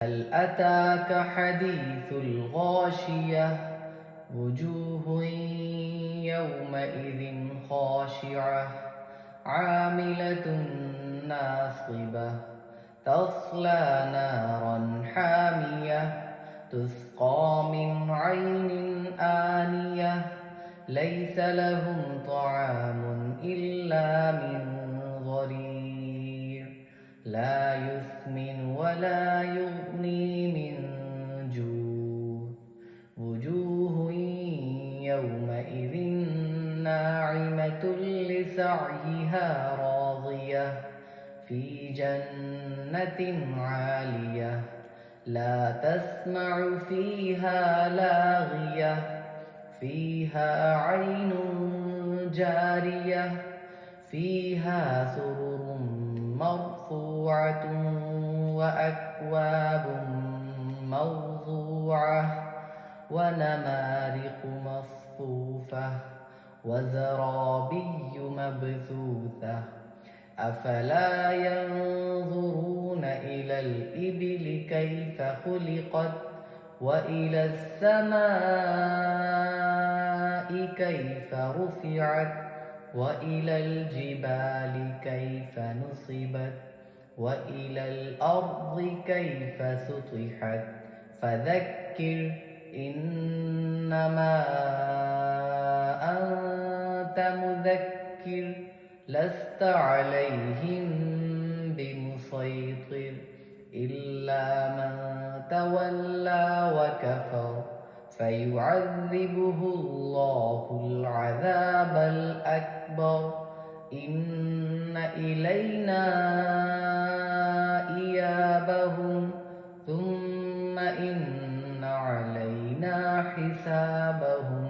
هل أتاك حديث الغاشية وجوه يومئذ خاشعة عاملة ناصبة تصلى نارا حامية تسقى من عين آنية ليس لهم طعام إلا من ضريع لا يسمن ولا يغني من جوع وجوه يومئذ ناعمة لسعيها راضية في جنة عالية لا تسمع فيها لاغية فيها عين جارية فيها سرر مرفوعة وأكواب موضوعة ونمارق مصفوفة وزرابي مبثوثة أفلا ينظرون إلى الإبل كيف خلقت وإلى السماء كيف رفعت وإلى الجبال كيف نصبت وإلى الأرض كيف سطحت فذكر إنما أنت مذكر لست عليهم بمسيطر إلا من تولى وكفر فيعذبه الله العذاب الأكبر إن إلينا إيابهم ثم إن علينا حسابهم